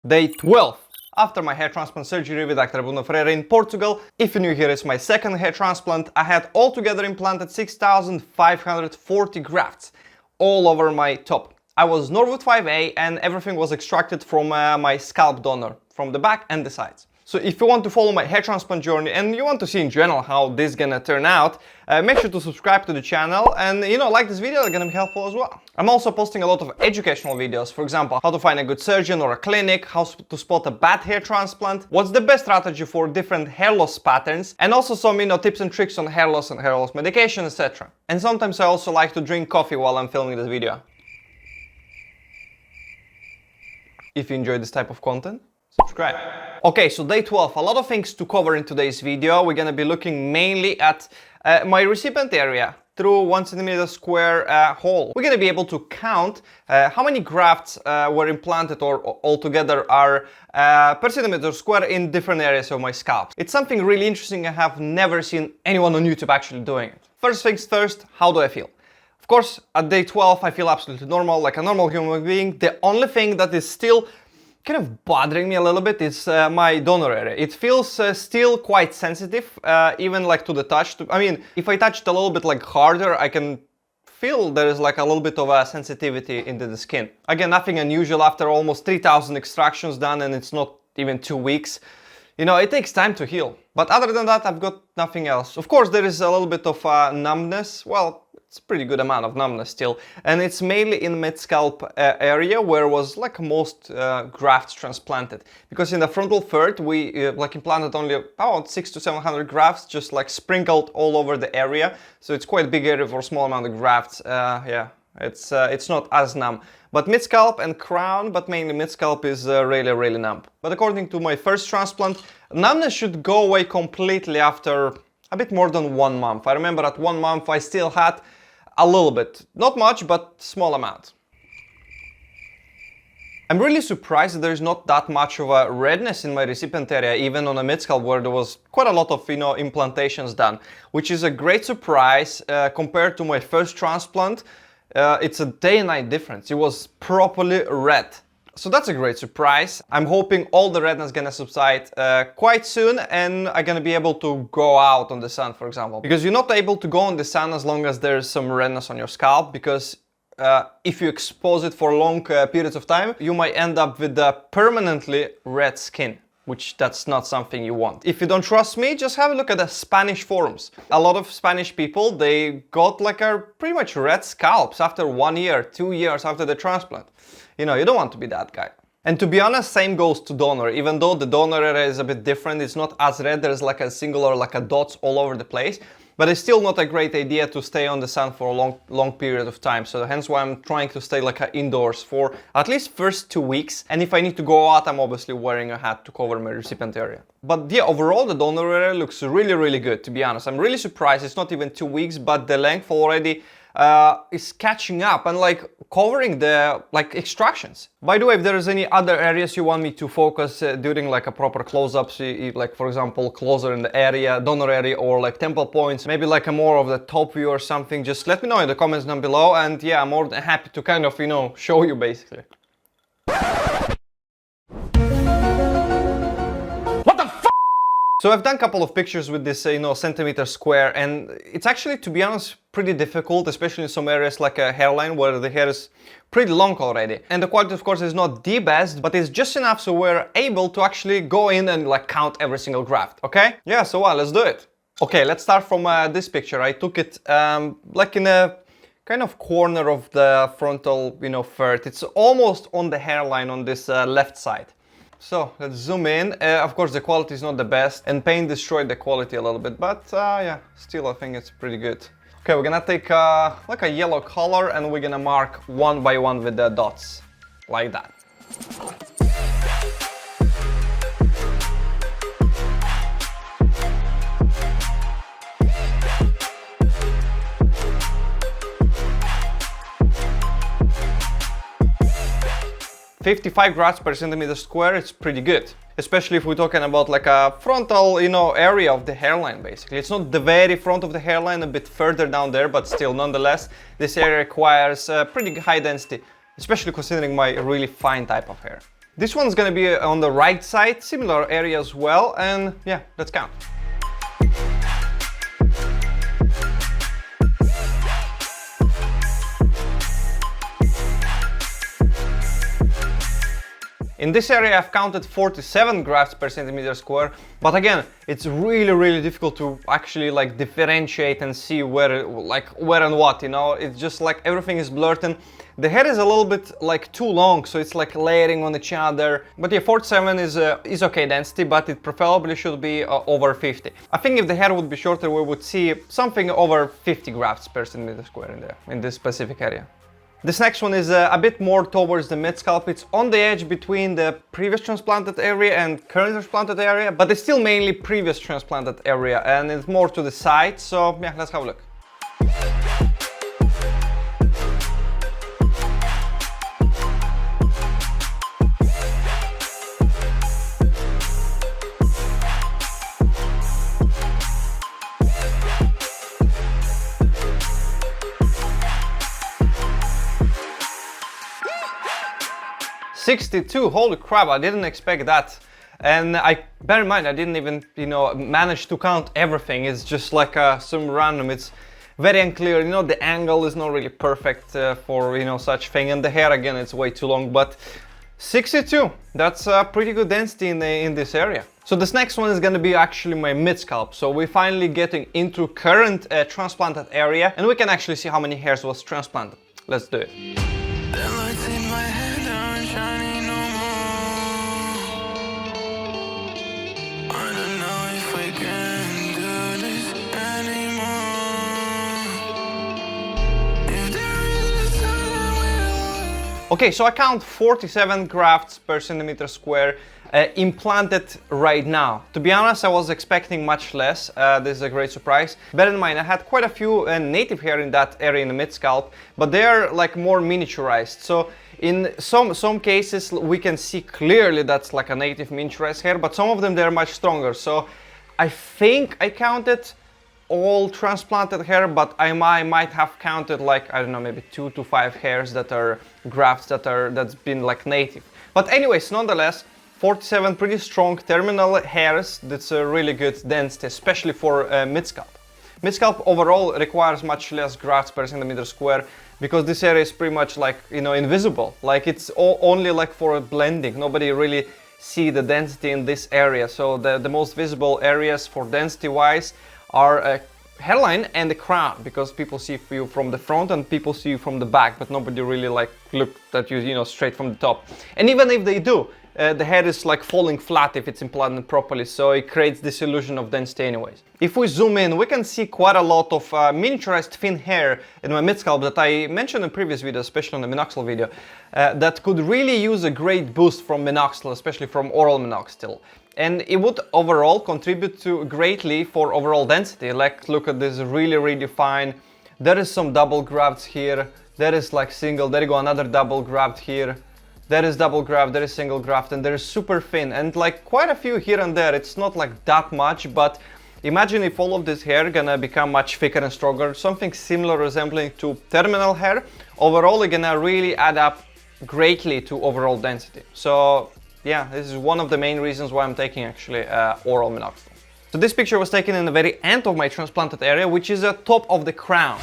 Day 12 after my hair transplant surgery with Dr. Bruno Ferreira in Portugal. If you're new here, it's my second hair transplant. I had altogether implanted 6,540 grafts all over my top. I was Norwood 5A and everything was extracted from my scalp donor, from the back and the sides. So if you want to follow my hair transplant journey and you want to see in general how this is gonna turn out, make sure to subscribe to the channel and like this video, they're gonna be helpful as well. I'm also posting a lot of educational videos, for example, how to find a good surgeon or a clinic, how to spot a bad hair transplant, what's the best strategy for different hair loss patterns, and also some tips and tricks on hair loss and hair loss medication, etc. And sometimes I also like to drink coffee while I'm filming this video. If you enjoy this type of content, subscribe. Okay, so day 12, a lot of things to cover in today's video. We're gonna be looking mainly at my recipient area through 1 centimeter square hole. We're gonna be able to count how many grafts were implanted or altogether are per centimeter square in different areas of my scalp. It's something really interesting. I have never seen anyone on YouTube actually doing it. First things first, how do I feel? Of course, at day 12, I feel absolutely normal, like a normal human being. The only thing that is still kind of bothering me a little bit is my donor area. It feels still quite sensitive, even like to the touch. I mean, if I touch it a little bit like harder, I can feel there is like a little bit of a sensitivity into the skin. Again, nothing unusual after almost 3,000 extractions done and it's not even 2 weeks. It takes time to heal. But other than that, I've got nothing else. Of course, there is a little bit of numbness. Well, it's a pretty good amount of numbness still. And it's mainly in mid-scalp area where was like most grafts transplanted. Because in the frontal third, we implanted only about 600 to 700 grafts, just like sprinkled all over the area. So it's quite a big area for a small amount of grafts. Yeah, it's not as numb. But mid-scalp and crown, but mainly mid-scalp is really, really numb. But according to my first transplant, numbness should go away completely after a bit more than 1 month. I remember at 1 month I still had a little bit, not much, but small amount. I'm really surprised that there's not that much of a redness in my recipient area, even on a mid-scalp where there was quite a lot of implantations done, which is a great surprise compared to my first transplant. It's a day and night difference. It was properly red. So that's a great surprise. I'm hoping all the redness is gonna subside quite soon and I'm gonna be able to go out on the sun, for example. Because you're not able to go on the sun as long as there's some redness on your scalp, because if you expose it for long periods of time, you might end up with a permanently red skin, which that's not something you want. If you don't trust me, just have a look at the Spanish forums. A lot of Spanish people, they got like a pretty much red scalps after 1 year, 2 years after the transplant. You don't want to be that guy. And to be honest, same goes to donor. Even though the donor area is a bit different, it's not as red, there's like a singular, like a dots all over the place. But it's still not a great idea to stay on the sun for a long period of time. So hence why I'm trying to stay like indoors for at least first 2 weeks. And if I need to go out, I'm obviously wearing a hat to cover my recipient area. But yeah, overall the donor area looks really, really good, to be honest. I'm really surprised it's not even 2 weeks, but the length already is catching up and like covering the extractions. By the way, if there is any other areas you want me to focus during like a proper close-up, like for example closer in the area, donor area, or like temple points, maybe like a more of the top view or something, just let me know in the comments down below and yeah, I'm more than happy to kind of show you basically. So I've done a couple of pictures with this, centimeter square, and it's actually, to be honest, pretty difficult, especially in some areas like a hairline where the hair is pretty long already. And the quality, of course, is not the best, but it's just enough so we're able to actually go in and like count every single graft, okay? Yeah, so let's do it. Okay, let's start from this picture. I took it like in a kind of corner of the frontal, third. It's almost on the hairline on this left side. So let's zoom in. Of course, the quality is not the best and paint destroyed the quality a little bit, but yeah, still I think it's pretty good. Okay, we're gonna take like a yellow color and we're gonna mark one by one with the dots, like that. 55 grafts per centimeter square, it's pretty good. Especially if we're talking about like a frontal, area of the hairline basically. It's not the very front of the hairline, a bit further down there, but still nonetheless, this area requires pretty high density, especially considering my really fine type of hair. This one's gonna be on the right side, similar area as well, and yeah, let's count. In this area I've counted 47 grafts per centimeter square, but again, it's really difficult to actually like differentiate and see where and what, you know. It's just like everything is blurred, and the hair is a little bit like too long, so it's like layering on each other. But yeah, 47 is okay density, but it preferably should be over 50. I think if the hair would be shorter, we would see something over 50 grafts per centimeter square in there, in this specific area. This next one is a bit more towards the mid-scalp. It's on the edge between the previous transplanted area and current transplanted area, but it's still mainly previous transplanted area, and it's more to the side, so yeah, let's have a look. 62, holy crap, I didn't expect that. And bear in mind, I didn't even, manage to count everything. It's just like some random, it's very unclear, the angle is not really perfect for, such thing. And the hair, again, it's way too long, but 62, that's a pretty good density in this area. So this next one is going to be actually my mid-scalp. So we're finally getting into current transplanted area, and we can actually see how many hairs was transplanted. Let's do it. Okay, so I count 47 grafts per centimeter square implanted right now. To be honest, I was expecting much less. This is a great surprise. Bear in mind, I had quite a few native hair in that area in the mid-scalp, but they're like more miniaturized. So in some cases, we can see clearly that's like a native miniaturized hair, but some of them, they're much stronger. So I think I counted all transplanted hair, but I might have counted like, I don't know, maybe 2 to 5 hairs that are grafts that's been like native. But anyways, nonetheless, 47 pretty strong terminal hairs. That's a really good density, especially for mid-scalp. Mid-scalp overall requires much less grafts per centimeter square because this area is pretty much like, invisible. Like it's only like for a blending. Nobody really see the density in this area. So the most visible areas for density wise are hairline and the crown, because people see you from the front and people see you from the back, but nobody really like look at you, straight from the top. And even if they do, the hair is like falling flat if it's implanted properly, so it creates this illusion of density anyways. If we zoom in, we can see quite a lot of miniaturized thin hair in my mid-scalp that I mentioned in previous videos, especially on the minoxidil video, that could really use a great boost from minoxidil, especially from oral minoxidil. And it would overall contribute to greatly for overall density. Like, look at this, really fine. There is some double grafts here. There is like single, there you go, another double graft here. There is double graft, there is single graft, and there is super thin. And like quite a few here and there. It's not like that much, but imagine if all of this hair gonna become much thicker and stronger, something similar resembling to terminal hair. Overall, it's gonna really add up greatly to overall density. So yeah, this is one of the main reasons why I'm taking actually oral minoxidil. So this picture was taken in the very end of my transplanted area, which is the top of the crown.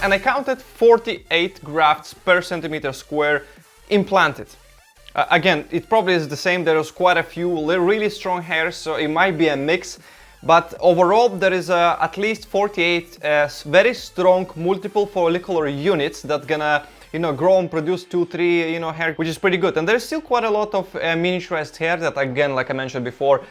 And I counted 48 grafts per centimeter square implanted. Again, it probably is the same. There is quite a few really strong hairs, so it might be a mix. But overall, there is at least 48 very strong multiple follicular units that gonna, grow and produce 2-3, hair, which is pretty good. And there's still quite a lot of miniaturized hair that, again, like I mentioned before,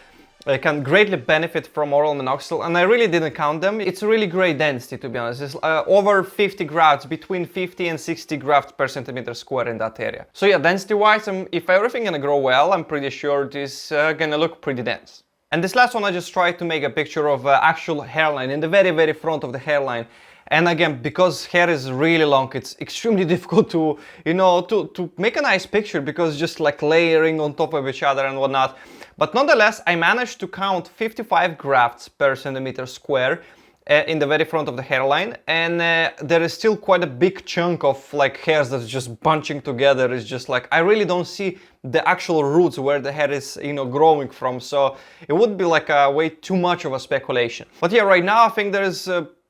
can greatly benefit from oral minoxidil, and I really didn't count them. It's a really great density, to be honest. It's over 50 grafts, between 50 and 60 grafts per centimeter square in that area. So yeah, density wise, if everything gonna grow well, I'm pretty sure this gonna look pretty dense. And this last one, I just tried to make a picture of actual hairline in the very front of the hairline. And again, because hair is really long, it's extremely difficult to, you know, to make a nice picture, because just like layering on top of each other and whatnot. But nonetheless, I managed to count 55 grafts per centimeter square in the very front of the hairline, and there is still quite a big chunk of like hairs that's just bunching together. It's just like, I really don't see the actual roots where the hair is, you know, growing from, so it would be like way too much of a speculation. But yeah, right now I think there is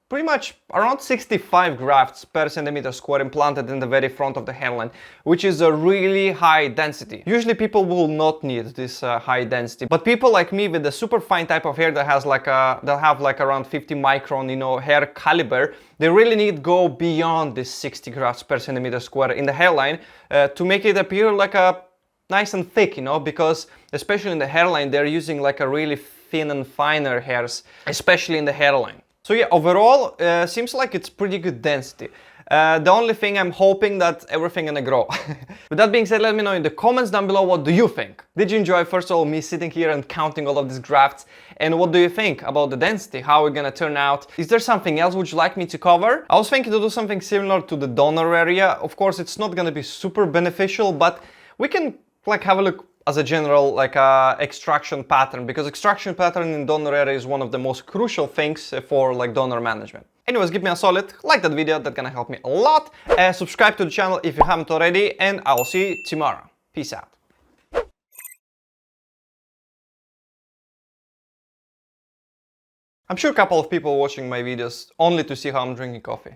pretty much around 65 grafts per centimeter square implanted in the very front of the hairline, which is a really high density. Usually people will not need this high density, but people like me with the super fine type of hair that has like they'll have like around 50 micron, you know, hair caliber, they really need go beyond this 60 grafts per centimeter square in the hairline to make it appear like a nice and thick, you know, because especially in the hairline they're using like a really thin and finer hairs, especially in the hairline. So yeah, overall, seems like it's pretty good density. The only thing I'm hoping that everything gonna grow. With that being said, let me know in the comments down below, what do you think? Did you enjoy, first of all, me sitting here and counting all of these grafts? And what do you think about the density? How are we gonna turn out? Is there something else would you like me to cover? I was thinking to do something similar to the donor area. Of course, it's not gonna be super beneficial, but we can like have a look as a general like extraction pattern, because extraction pattern in donor area is one of the most crucial things for like donor management. Anyways, give me a solid like that video, that's gonna help me a lot. Subscribe to the channel if you haven't already, and I'll see you tomorrow. Peace out. I'm sure a couple of people watching my videos only to see how I'm drinking coffee.